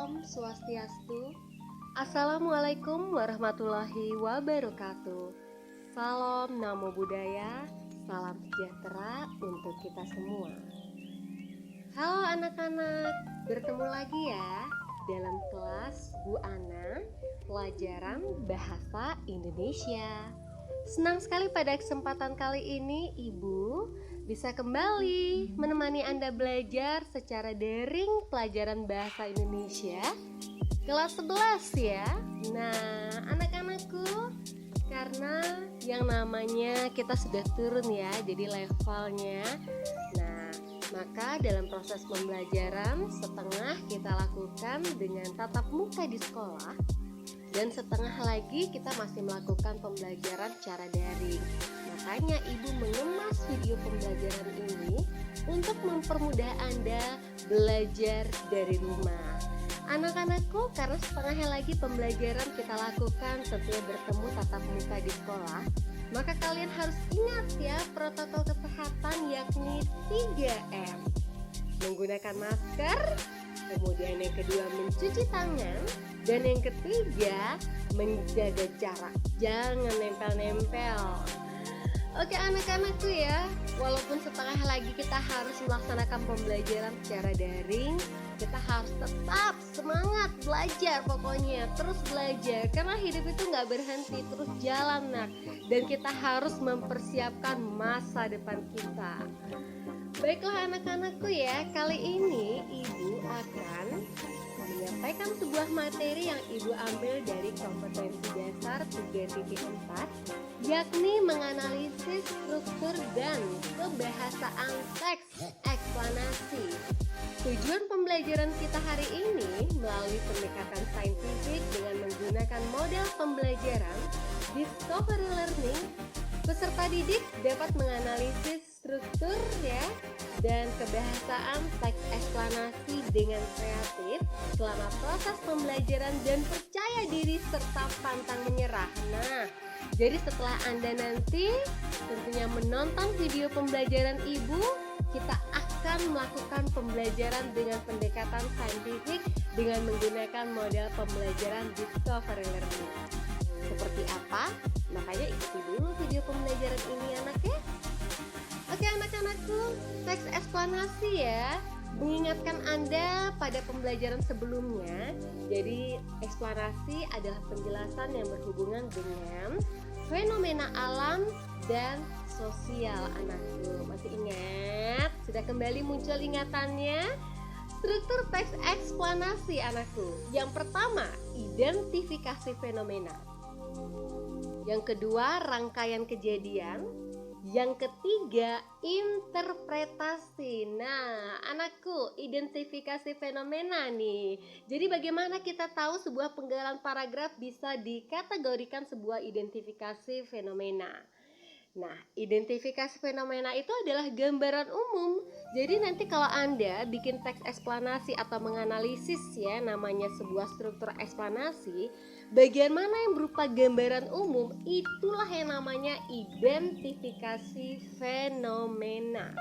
Om Swastiastu. Assalamualaikum warahmatullahi wabarakatuh. Salam Namo Buddhaya, salam sejahtera untuk kita semua. Halo anak-anak, bertemu lagi ya dalam kelas Bu Ana, pelajaran Bahasa Indonesia. Senang sekali pada kesempatan kali ini Ibu bisa kembali menemani Anda belajar secara daring pelajaran Bahasa Indonesia kelas 11 ya. Nah, anak-anakku, karena yang namanya kita sudah turun ya, jadi levelnya. Nah, maka dalam proses pembelajaran setengah kita lakukan dengan tatap muka di sekolah, dan setengah lagi kita masih melakukan pembelajaran secara daring. Makanya Ibu mengemas video pembelajaran ini untuk mempermudah Anda belajar dari rumah. Anak-anakku, karena setengahnya lagi pembelajaran kita lakukan tentunya bertemu tatap muka di sekolah, maka kalian harus ingat ya protokol kesehatan, yakni 3M. Menggunakan masker, kemudian yang kedua mencuci tangan, dan yang ketiga menjaga jarak, jangan nempel-nempel. Oke anak-anakku ya, walaupun setengah lagi kita harus melaksanakan pembelajaran secara daring, kita harus tetap semangat belajar, pokoknya terus belajar, karena hidup itu nggak berhenti, terus jalan nak, dan kita harus mempersiapkan masa depan kita. Baiklah anak-anakku ya, kali ini Ibu akan menyampaikan sebuah materi yang Ibu ambil dari kompetensi dasar 3.4, yakni menganalisis struktur dan kebahasaan teks eksplanasi. Tujuan pembelajaran kita hari ini melalui pendekatan saintifik dengan menggunakan model pembelajaran Discovery Learning, peserta didik dapat menganalisis struktur ya dan kebahasaan teks eksplanasi dengan kreatif selama proses pembelajaran dan percaya diri serta pantang menyerah. Nah, jadi setelah Anda nanti tentunya menonton video pembelajaran Ibu, kita akan melakukan pembelajaran dengan pendekatan saintifik dengan menggunakan model pembelajaran Discovery Learning. Seperti apa? Makanya ikuti dulu video pembelajaran ini anak ya. Oke anak-anakku, teks eksplanasi ya, mengingatkan Anda pada pembelajaran sebelumnya. Jadi eksplanasi adalah penjelasan yang berhubungan dengan fenomena alam dan sosial anakku. Masih ingat? Sudah kembali muncul ingatannya? Struktur teks eksplanasi anakku. Yang pertama, identifikasi fenomena. Yang kedua, rangkaian kejadian. Yang ketiga, interpretasi. Nah, anakku, identifikasi fenomena nih. Jadi bagaimana kita tahu sebuah penggalan paragraf bisa dikategorikan sebuah identifikasi fenomena? Nah, identifikasi fenomena itu adalah gambaran umum. Jadi nanti kalau Anda bikin teks eksplanasi atau menganalisis ya, namanya sebuah struktur eksplanasi, bagian mana yang berupa gambaran umum, itulah yang namanya identifikasi fenomena.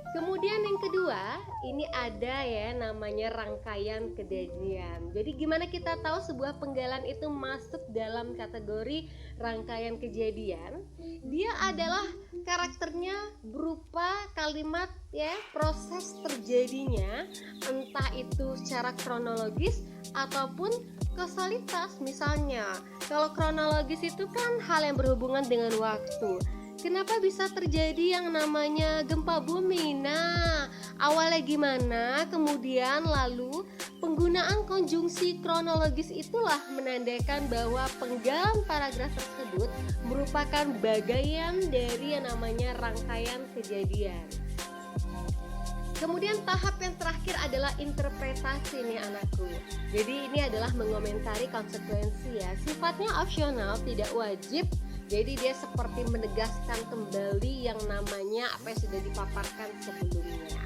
Kemudian yang kedua, ini ada ya namanya rangkaian kejadian. Jadi gimana kita tahu sebuah penggalan itu masuk dalam kategori rangkaian kejadian? Dia adalah karakternya berupa kalimat ya, proses terjadinya, entah itu secara kronologis ataupun kausalitas. Misalnya, kalau kronologis itu kan hal yang berhubungan dengan waktu. Kenapa bisa terjadi yang namanya gempa bumi? Nah, awalnya gimana? Kemudian lalu penggunaan konjungsi kronologis itulah menandakan bahwa penggalan paragraf tersebut merupakan bagian dari yang namanya rangkaian kejadian. Kemudian tahap yang terakhir adalah interpretasi nih anakku. Jadi ini adalah mengomentari konsekuensi ya. Sifatnya opsional, tidak wajib. Jadi dia seperti menegaskan kembali yang namanya apa yang sudah dipaparkan sebelumnya.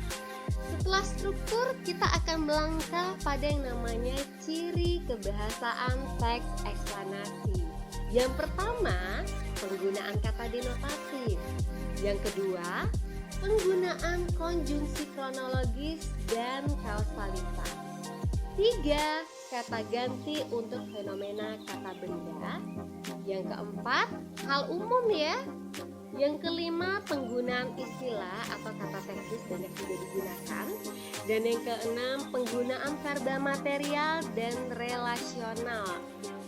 Setelah struktur, kita akan melangkah pada yang namanya ciri kebahasaan teks eksplanasi. Yang pertama, penggunaan kata denotatif. Yang kedua, penggunaan konjungsi kronologis dan kausalitas. Tiga, kata ganti untuk fenomena kata benda. Yang keempat, hal umum ya. Yang kelima, penggunaan istilah atau kata teknis banyak juga digunakan. Dan yang keenam, penggunaan verba material dan relasional.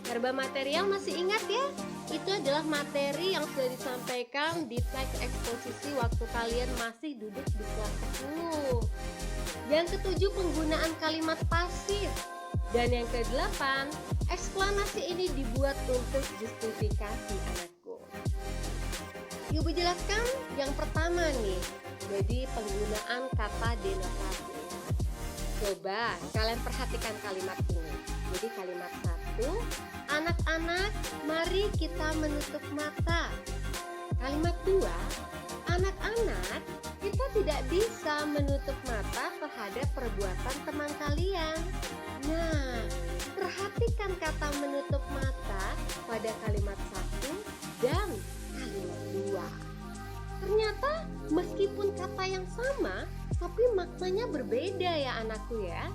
Verba material masih ingat ya? Itu adalah materi yang sudah disampaikan di teks eksposisi waktu kalian masih duduk di kelas 10. Yang ketujuh, penggunaan kalimat pasif. Dan yang kedelapan, eksplanasi ini dibuat untuk justifikasi anakku. Ibu jelaskan yang pertama nih, jadi penggunaan kata denotatif. Coba kalian perhatikan kalimat ini. Jadi kalimat satu, anak-anak mari kita menutup mata. Kalimat dua, anak-anak kita tidak bisa menutup mata terhadap perbuatan teman kalian. Nah, perhatikan kata menutup mata pada kalimat satu dan kalimat dua. Ternyata meskipun kata yang sama, tapi maknanya berbeda ya anakku ya.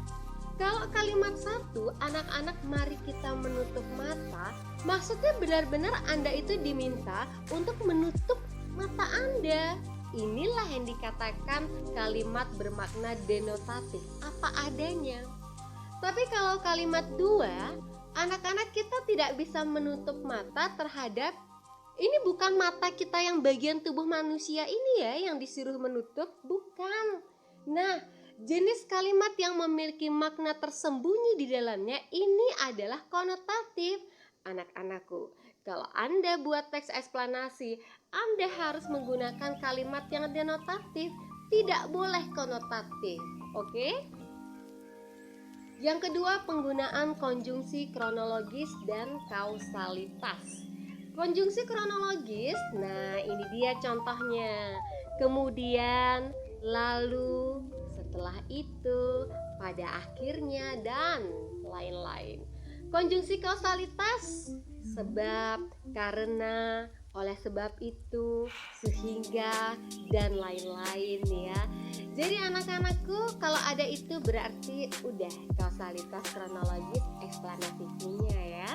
Kalau kalimat satu, anak-anak mari kita menutup mata, maksudnya benar-benar Anda itu diminta untuk menutup mata Anda. Inilah yang dikatakan kalimat bermakna denotatif, apa adanya. Tapi kalau kalimat dua, anak-anak kita tidak bisa menutup mata terhadap, ini bukan mata kita yang bagian tubuh manusia ini ya yang disuruh menutup, bukan. Nah, jenis kalimat yang memiliki makna tersembunyi di dalamnya ini adalah konotatif. Anak-anakku, kalau Anda buat teks eksplanasi, Anda harus menggunakan kalimat yang denotatif, tidak boleh konotatif. Oke? Yang kedua, penggunaan konjungsi kronologis dan kausalitas. Konjungsi kronologis, nah ini dia contohnya. Kemudian, lalu, setelah itu, pada akhirnya, dan lain-lain. Konjungsi kausalitas, sebab, karena, oleh sebab itu, sehingga, dan lain-lain ya. Jadi anak-anakku, kalau ada itu berarti udah kausalitas kronologis eksplanasinya ya.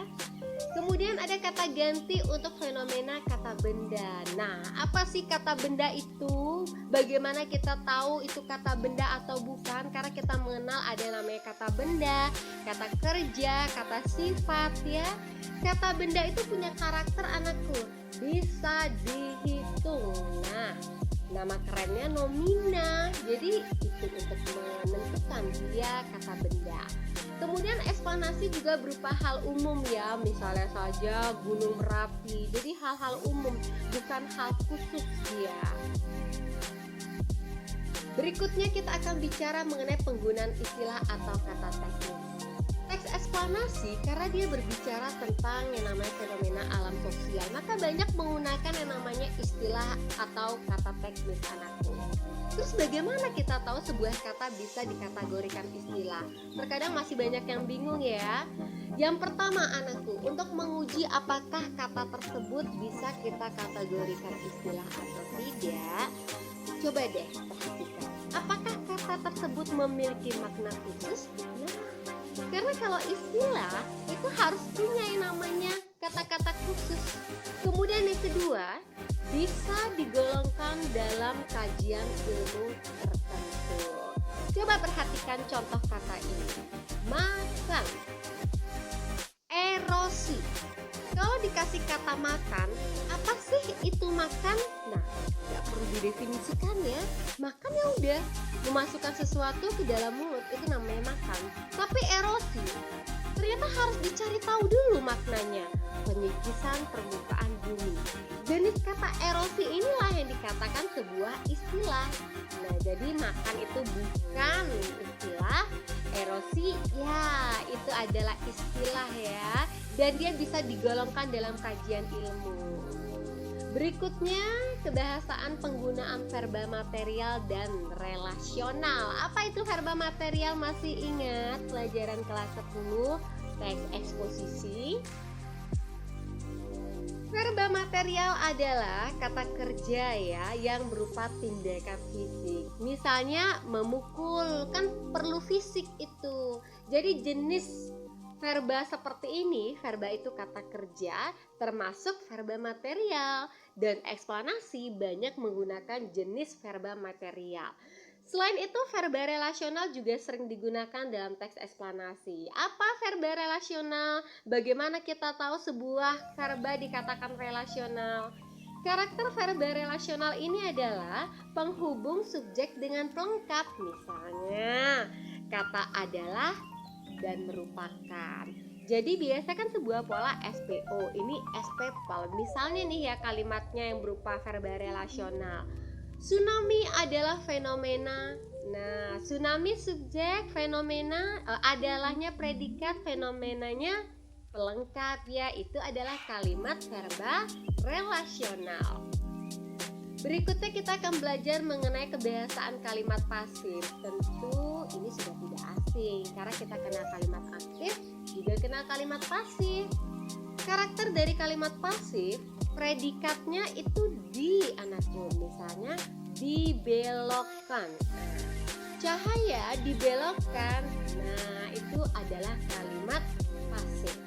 Kemudian ada kata ganti untuk fenomena kata benda. Nah, apa sih kata benda itu? Bagaimana kita tahu itu kata benda atau bukan? Karena kita mengenal ada yang namanya kata benda, kata kerja, kata sifat ya. Kata benda itu punya karakter anakku, bisa dihitung. Nah, nama kerennya nomina. Jadi itu untuk menentukan dia kata benda. Kemudian eksplanasi juga berupa hal umum ya, misalnya saja Gunung Merapi. Jadi hal-hal umum, bukan hal khusus dia. Berikutnya kita akan bicara mengenai penggunaan istilah atau kata teknis. Teks eksplanasi karena dia berbicara tentang yang namanya fenomena alam sosial, maka banyak menggunakan yang namanya istilah atau kata teknis anakku. Terus bagaimana kita tahu sebuah kata bisa dikategorikan istilah? Terkadang masih banyak yang bingung ya. Yang pertama anakku, untuk menguji apakah kata tersebut bisa kita kategorikan istilah atau tidak, coba deh perhatikan, apakah kata tersebut memiliki makna khusus? Nah, karena kalau istilah itu harus punya yang namanya kata-kata khusus. Kemudian yang kedua, bisa digolongkan dalam kajian ilmu tertentu. Coba perhatikan contoh kata ini. Makan, erosi. Kalau dikasih kata makan, apa sih itu makan? Nah, nggak perlu didefinisikan ya. Makan ya udah, memasukkan sesuatu ke dalam mulut itu namanya makan. Tapi erosi, ternyata harus dicari tahu dulu maknanya. Penyikisan permukaan bumi. Jenis kata erosi inilah yang dikatakan sebuah istilah. Nah, jadi makan itu bukan istilah, erosi ya itu adalah istilah ya. Dan dia bisa digolongkan dalam kajian ilmu. Berikutnya, kebahasaan penggunaan verba material dan relasional. Apa itu verba material? Masih ingat pelajaran kelas 10 teks eksposisi? Verba material adalah kata kerja ya yang berupa tindakan fisik. Misalnya memukul, kan perlu fisik itu. Jadi jenis verba seperti ini, verba itu kata kerja, termasuk verba material, dan eksplanasi banyak menggunakan jenis verba material. Selain itu, verba relasional juga sering digunakan dalam teks eksplanasi. Apa verba relasional? Bagaimana kita tahu sebuah verba dikatakan relasional? Karakter verba relasional ini adalah penghubung subjek dengan pelengkap. Misalnya, kata adalah dan merupakan. Jadi biasa kan sebuah pola SPO, ini SPPL. Misalnya nih ya kalimatnya yang berupa verba relasional. Tsunami adalah fenomena. Nah, tsunami subjek, fenomena adalahnya predikat, fenomenanya pelengkap ya. Itu adalah kalimat verba relasional. Berikutnya kita akan belajar mengenai kebiasaan kalimat pasif. Tentu ini sudah tidak asing karena kita kenal kalimat aktif, juga kenal kalimat pasif. Karakter dari kalimat pasif, predikatnya itu di anakku. Misalnya dibelokkan. Cahaya dibelokkan. Nah, itu adalah kalimat pasif.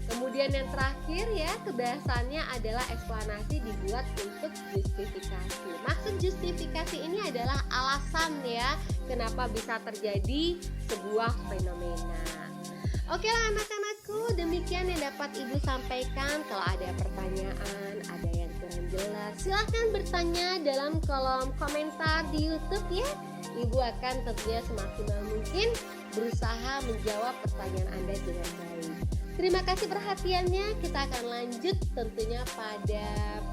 Kemudian yang terakhir ya, kebiasaannya adalah eksplanasi dibuat untuk justifikasi. Maksud justifikasi ini adalah alasan ya, kenapa bisa terjadi sebuah fenomena. Oke lah anak-anakku, demikian yang dapat Ibu sampaikan. Kalau ada pertanyaan, ada yang kurang jelas, silahkan bertanya dalam kolom komentar di YouTube ya. Ibu akan tentunya semaksimal mungkin berusaha menjawab pertanyaan Anda dengan baik. Terima kasih perhatiannya. Kita akan lanjut tentunya pada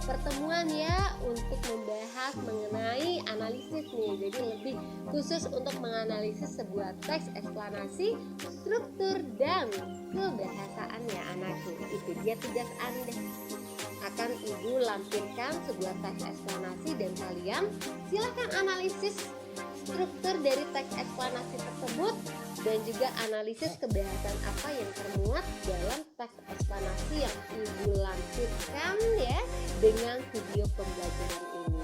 pertemuan ya untuk membahas mengenai analisis nih. Jadi lebih khusus untuk menganalisis sebuah teks eksplanasi, struktur dan kebahasaan ya anakku. Itu dia tugas Anda. Akan Ibu lampirkan sebuah teks eksplanasi dan kalian silakan analisis struktur dari teks eksplanasi tersebut dan juga analisis kebahasan apa yang termuat dalam teks eksplanasi yang Ibu lampirkan ya dengan video pembelajaran ini.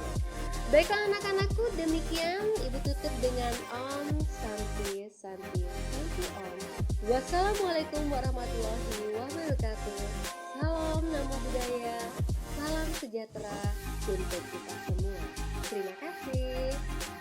Baiklah anak-anakku, demikian Ibu tutup dengan Om Santi Santi Santi Om. Wassalamualaikum warahmatullahi wabarakatuh. Salam Namo Buddhaya, salam sejahtera untuk kita semua. Terima kasih.